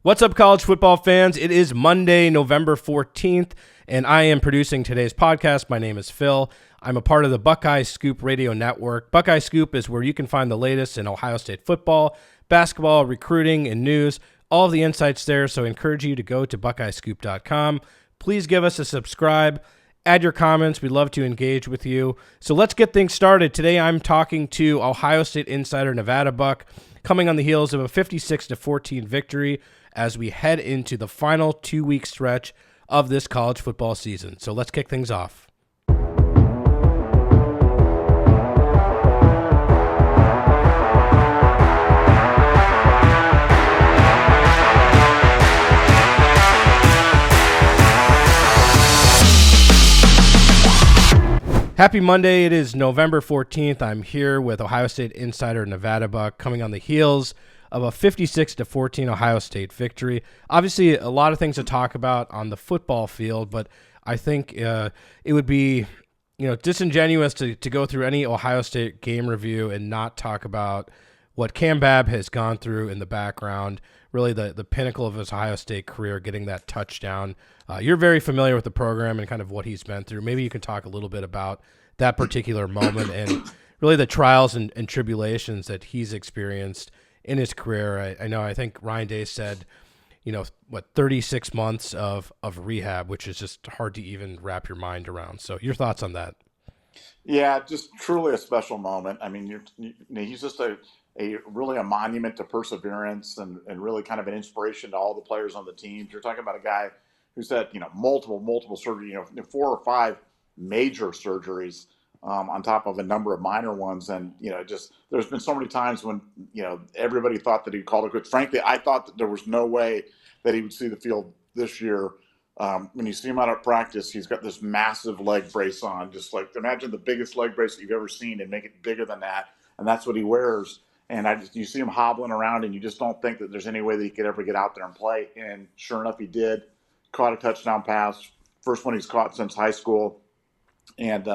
What's up, college football fans? It is Monday, November 14th, and I am producing today's podcast. My name is Phil. I'm a part of the Buckeye Scoop radio network. Buckeye Scoop is where you can find the latest in Ohio State football, basketball, recruiting, and news. All of the insights there, so I encourage you to go to buckeyescoop.com. Please give us a subscribe. Add your comments. We'd love to engage with you. So let's get things started. Today I'm talking to Ohio State insider Nevadabuck, coming on the heels of a 56-14 victory as we head into the final 2-week stretch of this college football season. So let's kick things off. Happy Monday. It is November 14th. I'm here with Ohio State insider Nevadabuck, coming on the heels of a 56-14 Ohio State victory. Obviously, a lot of things to talk about on the football field, but I think it would be disingenuous to go through any Ohio State game review and not talk about what Kamryn Babb has gone through in the background, really the pinnacle of his Ohio State career, getting that touchdown. You're very familiar with the program and kind of what he's been through. Maybe you can talk a little bit about that particular moment and really the trials and tribulations that he's experienced in his career. I think Ryan Day said, 36 months of rehab, which is just hard to even wrap your mind around. So your thoughts on that? Yeah, just truly a special moment. I mean, he's just a really a monument to perseverance and really kind of an inspiration to all the players on the team. You're talking about a guy who's had, multiple surgery, 4 or 5 major surgeries on top of a number of minor ones. And, just there's been so many times when, everybody thought that he called it quits. Frankly, I thought that there was no way that he would see the field this year. When you see him out at practice, he's got this massive leg brace on. Just like, imagine the biggest leg brace that you've ever seen and make it bigger than that. And that's what he wears. And you see him hobbling around, and you just don't think that there's any way that he could ever get out there and play. And sure enough, he did. Caught a touchdown pass, first one he's caught since high school. And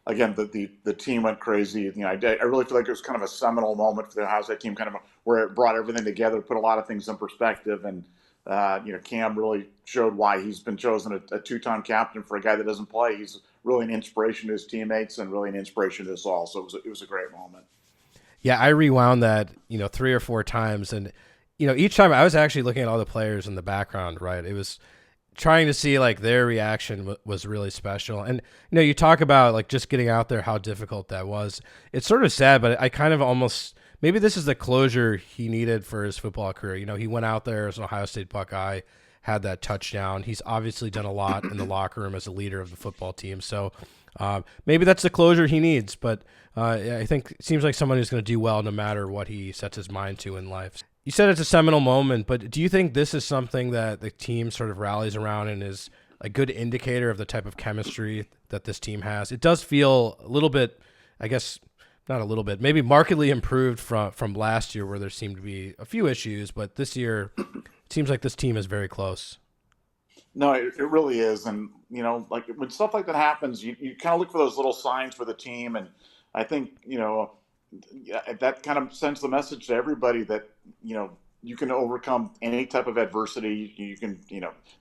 again, the team went crazy. I really feel like it was kind of a seminal moment for the Ohio State team, kind of where it brought everything together, put a lot of things in perspective. And Cam really showed why he's been chosen a 2-time captain for a guy that doesn't play. He's really an inspiration to his teammates and really an inspiration to us all. So it was a great moment. Yeah, I rewound that, 3 or 4 times. And, each time I was actually looking at all the players in the background, right? It was trying to see like their reaction was really special. And, you talk about like just getting out there, how difficult that was. It's sort of sad, but I kind of almost, maybe this is the closure he needed for his football career. He went out there as an Ohio State Buckeye, had that touchdown. He's obviously done a lot in the locker room as a leader of the football team. So maybe that's the closure he needs, but I think it seems like someone who's going to do well no matter what he sets his mind to in life. You said it's a seminal moment, but do you think this is something that the team sort of rallies around and is a good indicator of the type of chemistry that this team has? It does feel a little bit, I guess, not a little bit, maybe markedly improved from last year where there seemed to be a few issues, but this year it seems like this team is very close. No, it really is. And, like when stuff like that happens, you kind of look for those little signs for the team. And I think, that kind of sends the message to everybody that, you can overcome any type of adversity. You can,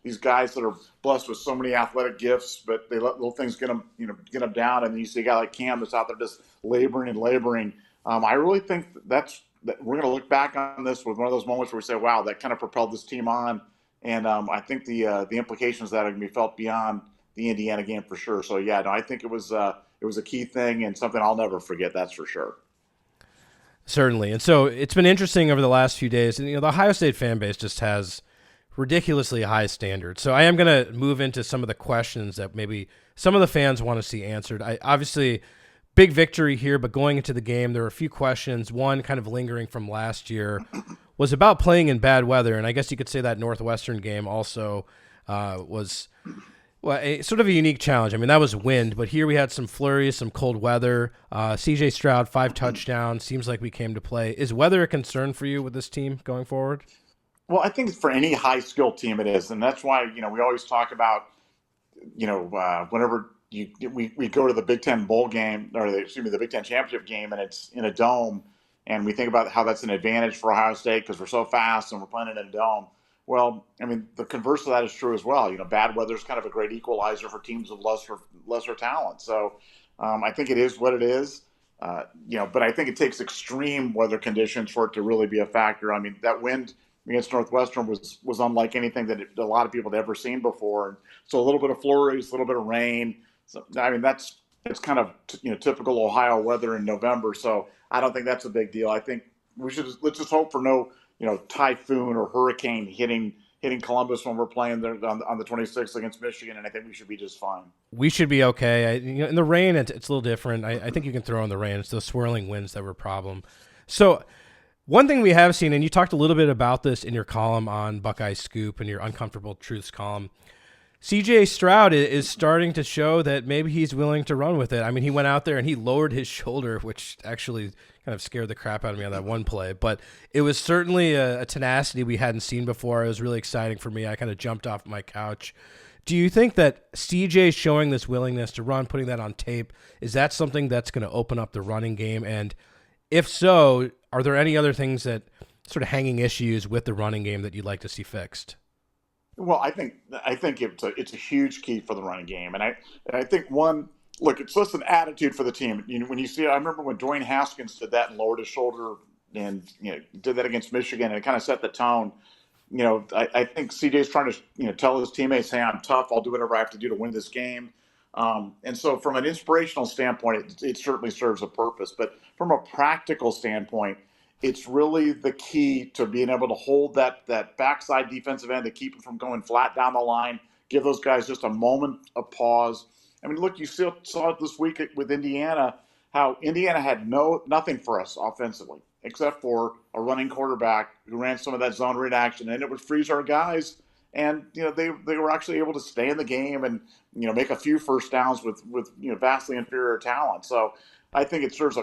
these guys that are blessed with so many athletic gifts, but they let little things get them down. And you see a guy like Cam that's out there just laboring and laboring. I really think that we're going to look back on this with one of those moments where we say, wow, that kind of propelled this team on. And I think the implications of that are going to be felt beyond the Indiana game for sure. So yeah, no, I think it was a key thing and something I'll never forget. That's for sure. Certainly. And so it's been interesting over the last few days. And the Ohio State fan base just has ridiculously high standards. So I am going to move into some of the questions that maybe some of the fans want to see answered. Obviously, big victory here, but going into the game, there were a few questions. One kind of lingering from last year was about playing in bad weather. And I guess you could say that Northwestern game also was sort of a unique challenge. I mean, that was wind, but here we had some flurries, some cold weather. C.J. Stroud, 5 touchdowns. Seems like we came to play. Is weather a concern for you with this team going forward? Well, I think for any high-skilled team it is. And that's why, we always talk about, whenever we go to the Big Ten bowl game, or the Big Ten championship game, and it's in a dome, and we think about how that's an advantage for Ohio State because we're so fast and we're playing in a dome. Well, I mean, the converse of that is true as well. Bad weather is kind of a great equalizer for teams of lesser talent. So I think it is what it is. But I think it takes extreme weather conditions for it to really be a factor. I mean, that wind against Northwestern was unlike anything that a lot of people had ever seen before. And so a little bit of flurries, a little bit of rain. So I mean, it's kind of typical Ohio weather in November. So I don't think that's a big deal. I think let's just hope for no typhoon or hurricane hitting Columbus when we're playing there on the 26th against Michigan, and I think we should be just fine. We should be okay. In the rain, it's a little different. I think you can throw in the rain. It's those swirling winds that were a problem. So one thing we have seen, and you talked a little bit about this in your column on Buckeye Scoop and your Uncomfortable Truths column, CJ Stroud is starting to show that maybe he's willing to run with it. I mean, he went out there and he lowered his shoulder, which actually kind of scared the crap out of me on that one play. But it was certainly a tenacity we hadn't seen before. It was really exciting for me. I kind of jumped off my couch. Do you think that CJ showing this willingness to run, putting that on tape, is that something that's going to open up the running game? And if so, are there any other things that sort of hanging issues with the running game that you'd like to see fixed? Well, I think it's a huge key for the running game, and I think one look, it's just an attitude for the team. When you see, I remember when Dwayne Haskins did that and lowered his shoulder, and did that against Michigan, and it kind of set the tone. I think CJ's trying to tell his teammates, "Hey, I'm tough. I'll do whatever I have to do to win this game." And so, from an inspirational standpoint, it certainly serves a purpose. But from a practical standpoint, it's really the key to being able to hold that backside defensive end to keep it from going flat down the line. Give those guys just a moment of pause. I mean, look, you still saw it this week with Indiana, how Indiana had nothing for us offensively except for a running quarterback who ran some of that zone read action, and it would freeze our guys. And they were actually able to stay in the game and make a few first downs with vastly inferior talent. So I think it serves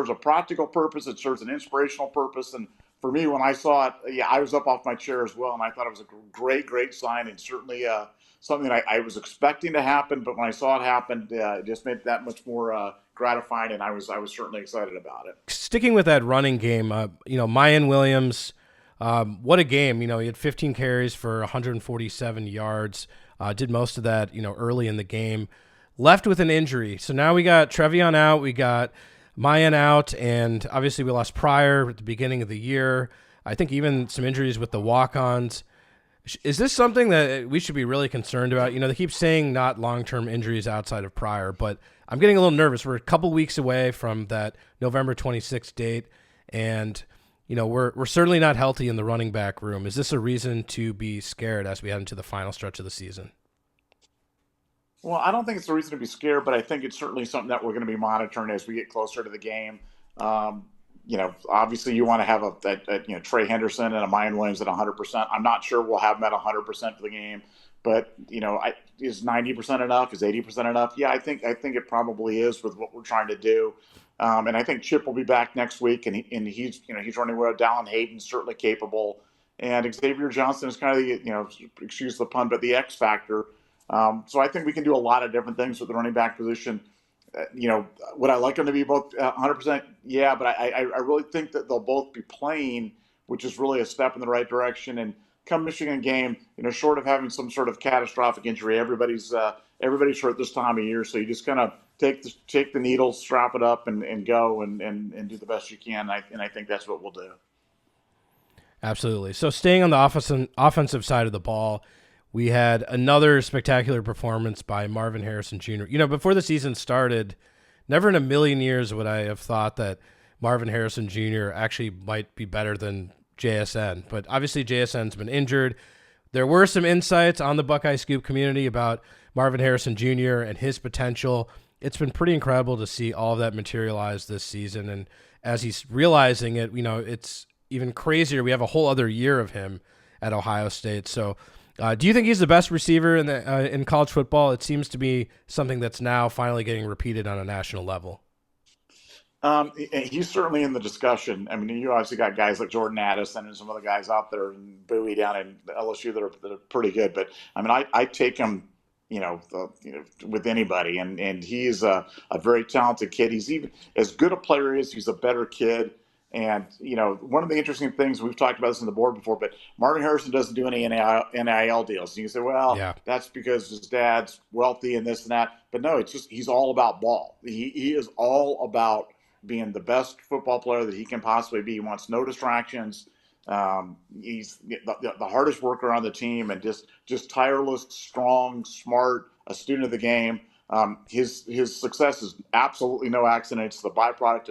a practical purpose. It serves an inspirational purpose. And for me, when I saw it, yeah, I was up off my chair as well, and I thought it was a great sign, and certainly something that I was expecting to happen. But when I saw it happen, it just made it that much more gratifying, and I was certainly excited about it. Sticking with that running game, Mayan Williams, what a game! He had 15 carries for 147 yards. Did most of that, early in the game. Left with an injury, so now we got Trevion out, we got Mayan out, and obviously we lost Pryor at the beginning of the year. I think even some injuries with the walk-ons. Is this something that we should be really concerned about? They keep saying not long-term injuries outside of Pryor, but I'm getting a little nervous. We're a couple weeks away from that November 26th date, and we're certainly not healthy in the running back room. Is this a reason to be scared as we head into the final stretch of the season? Well, I don't think it's a reason to be scared, but I think it's certainly something that we're going to be monitoring as we get closer to the game. Obviously you want to have Trey Henderson and a Mayan Williams at 100%. I'm not sure we'll have them at 100% for the game, but is 90% enough? Is 80% enough? Yeah, I think it probably is with what we're trying to do. And I think Chip will be back next week, and he's running well. Dallin Hayden's certainly capable, and Xavier Johnson is kind of the excuse the pun, but the X factor. So I think we can do a lot of different things with the running back position. Would I like them to be both 100%? Yeah, but I really think that they'll both be playing, which is really a step in the right direction. And come Michigan game, short of having some sort of catastrophic injury, everybody's hurt this time of year. So you just kind of take the needle, strap it up, and go and do the best you can. And I think that's what we'll do. Absolutely. So staying on the offensive side of the ball, we had another spectacular performance by Marvin Harrison Jr. Before the season started, never in a million years would I have thought that Marvin Harrison Jr. actually might be better than JSN. But obviously JSN's been injured. There were some insights on the Buckeye Scoop community about Marvin Harrison Jr. and his potential. It's been pretty incredible to see all of that materialize this season. And as he's realizing it, it's even crazier. We have a whole other year of him at Ohio State. So do you think he's the best receiver in college football? It seems to be something that's now finally getting repeated on a national level. He's certainly in the discussion. I mean, you obviously got guys like Jordan Addison and some other guys out there in Bowie down in LSU that are pretty good. But I mean, I take him, with anybody, and he's a very talented kid. He's even as good a player as he's a better kid. And, one of the interesting things, we've talked about this on the board before, but Marvin Harrison doesn't do any NIL deals. And you say, well, Yeah. that's because his dad's wealthy and this and that. But no, it's just he's all about ball. He is all about being the best football player that he can possibly be. He wants no distractions. He's the hardest worker on the team, and just tireless, strong, smart, a student of the game. His success is absolutely no accident. It's the byproduct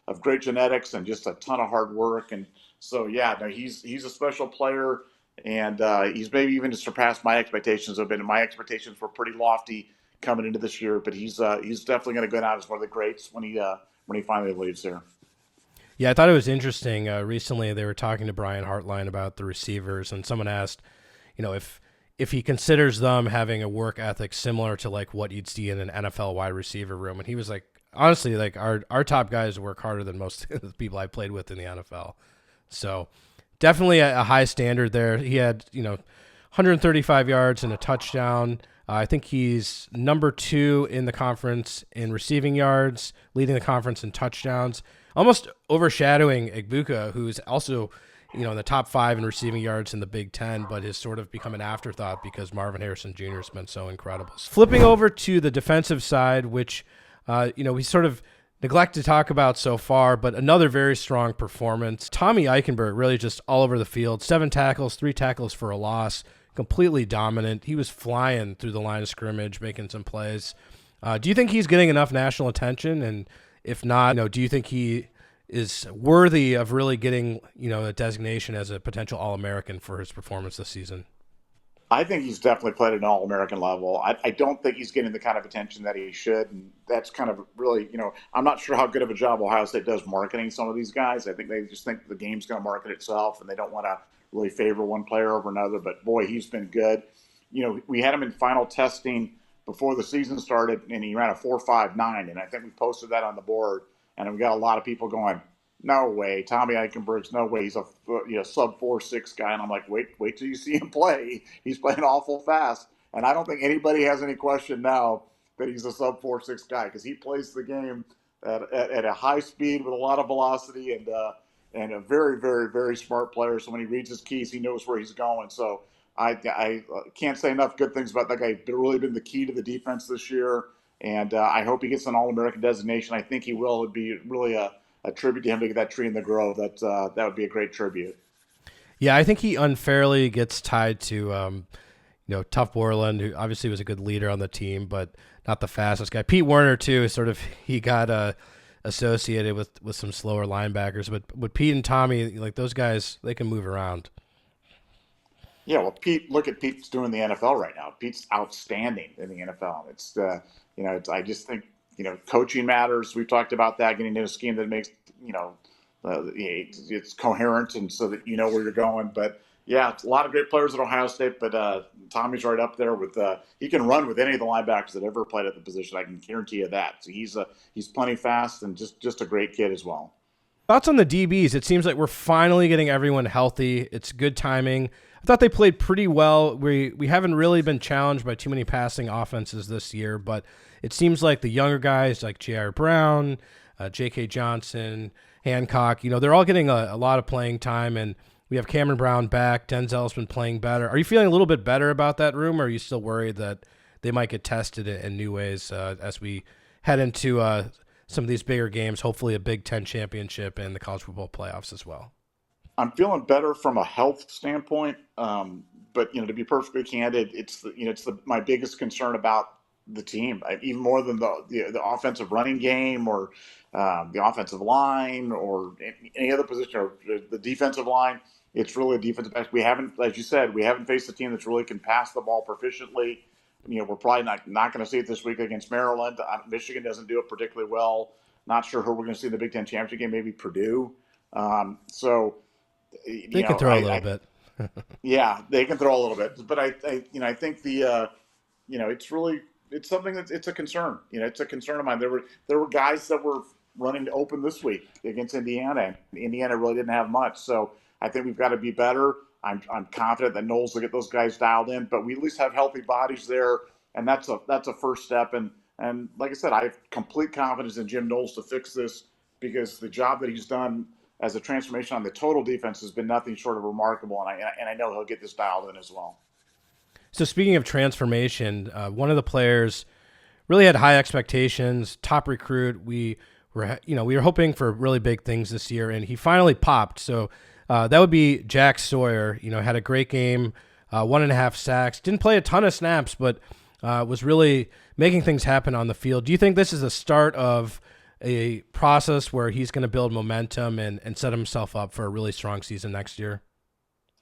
of great genetics and just a ton of hard work. And so, yeah, no, he's a special player, and he's maybe even surpassed my expectations a bit. And my expectations were pretty lofty coming into this year, but he's definitely going to go down as one of the greats when he finally leaves here. Yeah, I thought it was interesting. Recently, they were talking to Brian Hartline about the receivers, and someone asked, if he considers them having a work ethic similar to like what you'd see in an NFL wide receiver room, and he was like, honestly, like our top guys work harder than most of the people I played with in the NFL. So definitely a high standard there. He had 135 yards and a touchdown. I think he's number 2 in the conference in receiving yards, leading the conference in touchdowns, almost overshadowing Egbuka, who's also, in the top 5 in receiving yards in the Big Ten, but has sort of become an afterthought because Marvin Harrison Jr. has been so incredible. Flipping over to the defensive side, which, we sort of neglect to talk about so far, but another very strong performance. Tommy Eichenberg really just all over the field, 7 tackles, 3 tackles for a loss, completely dominant. He was flying through the line of scrimmage, making some plays. Do you think he's getting enough national attention? And if not, do you think he is worthy of really getting, a designation as a potential All-American for his performance this season? I think he's definitely played at an All-American level. I don't think he's getting the kind of attention that he should, and that's kind of really, I'm not sure how good of a job Ohio State does marketing some of these guys. I think they just think the game's going to market itself, and they don't want to really favor one player over another. But boy, he's been good. We had him in final testing before the season started, and he ran a 4.59, and I think we posted that on the board, and we got a lot of people going, no way, Tommy Eichenberg's no way. He's a sub 4.6 guy, and I'm like, wait till you see him play. He's playing awful fast, and I don't think anybody has any question now that he's a sub 4.6 guy because he plays the game at a high speed with a lot of velocity and a very, very, very smart player. So when he reads his keys, he knows where he's going. So I can't say enough good things about that guy. He's really been the key to the defense this year, and I hope he gets an All-American designation. I think he will. It'd be really a tribute to him to get that tree in the grove. That would be a great tribute. Yeah, I think he unfairly gets tied to, Tough Borland, who obviously was a good leader on the team, but not the fastest guy. Pete Werner too, he got associated with some slower linebackers, but with Pete and Tommy, like those guys, they can move around. Yeah, well, look at Pete's doing the NFL right now. Pete's outstanding in the NFL. I just think coaching matters. We've talked about that, getting into a scheme that makes it's coherent and so that you know where you're going. But yeah, it's a lot of great players at Ohio State, but Tommy's right up there with he can run with any of the linebackers that ever played at the position. I can guarantee you that. So he's plenty fast and just a great kid as well. Thoughts on the DBs? It seems like we're finally getting everyone healthy. It's good timing. I thought they played pretty well. We haven't really been challenged by too many passing offenses this year, but it seems like the younger guys like J.R. Brown, J.K. Johnson, Hancock, they're all getting a lot of playing time, and we have Kamryn Brown back. Denzel's been playing better. Are you feeling a little bit better about that room, or are you still worried that they might get tested in new ways as we head into some of these bigger games, hopefully a Big Ten championship and the college football playoffs as well? I'm feeling better from a health standpoint, but to be perfectly candid, it's my biggest concern about the team, even more than the offensive running game or the offensive line or any other position or the defensive line. It's really a defensive back. We haven't, as you said, faced a team that's really can pass the ball proficiently. We're probably not going to see it this week against Maryland. Michigan doesn't do it particularly well. Not sure who we're going to see in the Big Ten championship game. Maybe Purdue. They can throw a little bit. Yeah, they can throw a little bit, but I think it's something it's a concern. It's a concern of mine. There were guys that were running to open this week against Indiana, and Indiana really didn't have much. So I think we've got to be better. I'm confident that Knowles will get those guys dialed in, but we at least have healthy bodies there, and that's a first step. And like I said, I have complete confidence in Jim Knowles to fix this because the job that he's done as a transformation on the total defense has been nothing short of remarkable, and I know he'll get this dialed in as well. So speaking of transformation, one of the players really had high expectations, top recruit. We were hoping for really big things this year, and he finally popped. So that would be Jack Sawyer. Had a great game, 1.5 sacks. Didn't play a ton of snaps, but was really making things happen on the field. Do you think this is the start of a process where he's going to build momentum and set himself up for a really strong season next year?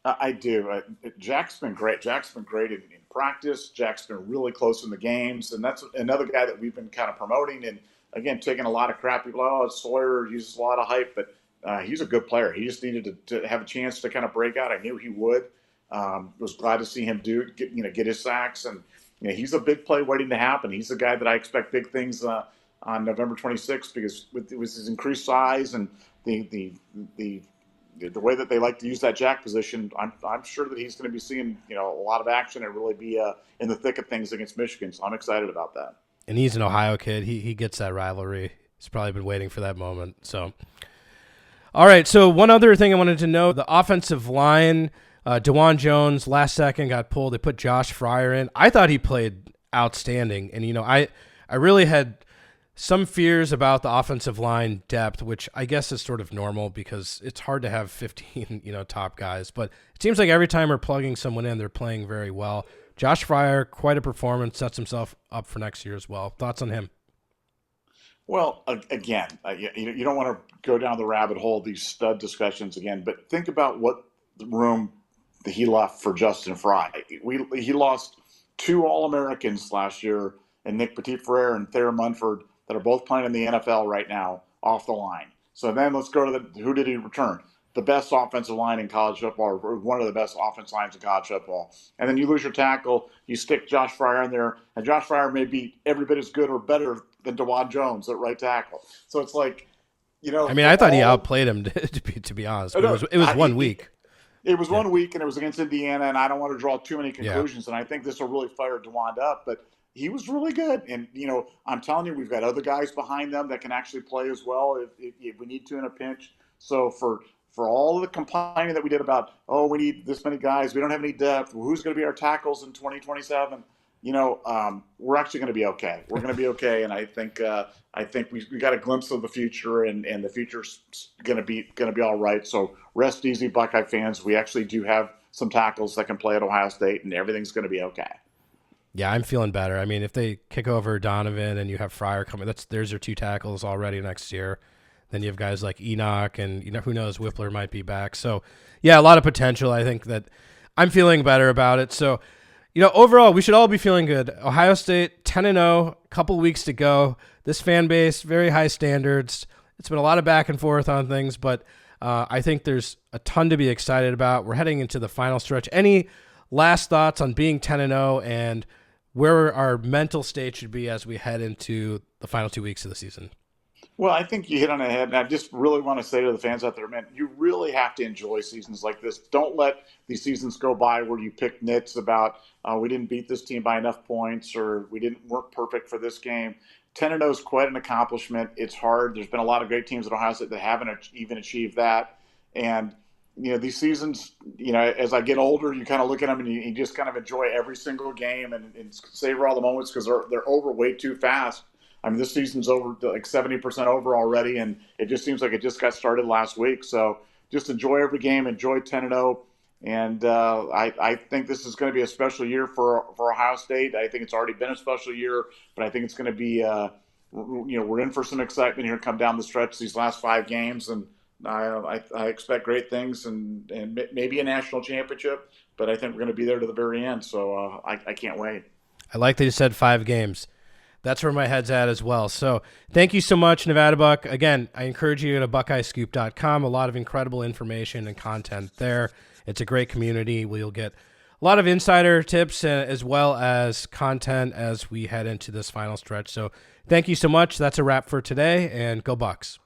I do. Jack's been great. Jack's been great in practice. Jack's been really close in the games, and that's another guy that we've been kind of promoting. And again, taking a lot of crap. People, Sawyer uses a lot of hype, but he's a good player. He just needed to have a chance to kind of break out. I knew he would. Was glad to see him get his sacks, and he's a big play waiting to happen. He's the guy that I expect big things on November 26th because with his increased size and the way that they like to use that jack position, I'm sure that he's going to be seeing a lot of action and really be in the thick of things against Michigan. So I'm excited about that. And he's an Ohio kid. He gets that rivalry. He's probably been waiting for that moment. So, all right. So one other thing I wanted to know: the offensive line, DeJuan Jones last second got pulled. They put Josh Fryer in. I thought he played outstanding, and I really had some fears about the offensive line depth, which I guess is sort of normal because it's hard to have 15, top guys. But it seems like every time we're plugging someone in, they're playing very well. Josh Fryer, quite a performance, sets himself up for next year as well. Thoughts on him? Well, again, you don't want to go down the rabbit hole of these stud discussions again, but think about what room that he left for Justin Fry. He lost 2 All-Americans last year, and Nick Petit-Frere and Thayer Munford, that are both playing in the NFL right now off the line. So then let's go to who did he return? The best offensive line in college football, or one of the best offensive lines in college football. And then you lose your tackle, you stick Josh Fryer in there, and Josh Fryer may be every bit as good or better than DeJuan Jones at right tackle. So it's like, I thought he outplayed him, to be honest. But it was 1 week. It was 1 week, and it was against Indiana, and I don't want to draw too many conclusions, and I think this will really fire DeJuan up, but he was really good. And, I'm telling you, we've got other guys behind them that can actually play as well if we need to in a pinch. So for all of the complaining that we did about, we need this many guys, we don't have any depth, who's going to be our tackles in 2027, we're actually going to be okay. We're going to be okay, and I think we got a glimpse of the future, and the future's going to be all right. So rest easy, Buckeye fans. We actually do have some tackles that can play at Ohio State, and everything's going to be okay. Yeah, I'm feeling better. If they kick over Donovan and you have Fryer coming, there's your 2 tackles already next year. Then you have guys like Enoch and, who knows, Whippler might be back. So, yeah, a lot of potential. I think that I'm feeling better about it. So, overall, we should all be feeling good. Ohio State, 10-0, a couple weeks to go. This fan base, very high standards. It's been a lot of back and forth on things, but I think there's a ton to be excited about. We're heading into the final stretch. Any last thoughts on being 10-0 and where our mental state should be as we head into the final 2 weeks of the season? Well, I think you hit on the head, and I just really want to say to the fans out there, man, you really have to enjoy seasons like this. Don't let these seasons go by where you pick nits about we didn't beat this team by enough points or we weren't perfect for this game. 10-0 is quite an accomplishment. It's hard. There's been a lot of great teams at Ohio State that haven't even achieved that. And these seasons, as I get older, you kind of look at them and you just kind of enjoy every single game and savor all the moments because they're over way too fast. This season's over like 70% over already, and it just seems like it just got started last week. So just enjoy every game, enjoy 10-0, and I think this is going to be a special year for Ohio State. I think it's already been a special year, but I think it's going to be we're in for some excitement here come down the stretch these last 5 games, and I expect great things and maybe a national championship, but I think we're going to be there to the very end. So I can't wait. I like that you said 5 games. That's where my head's at as well. So thank you so much, Nevadabuck. Again, I encourage you to go to BuckeyeScoop.com. A lot of incredible information and content there. It's a great community where you'll get a lot of insider tips as well as content as we head into this final stretch. So thank you so much. That's a wrap for today, and go Bucks.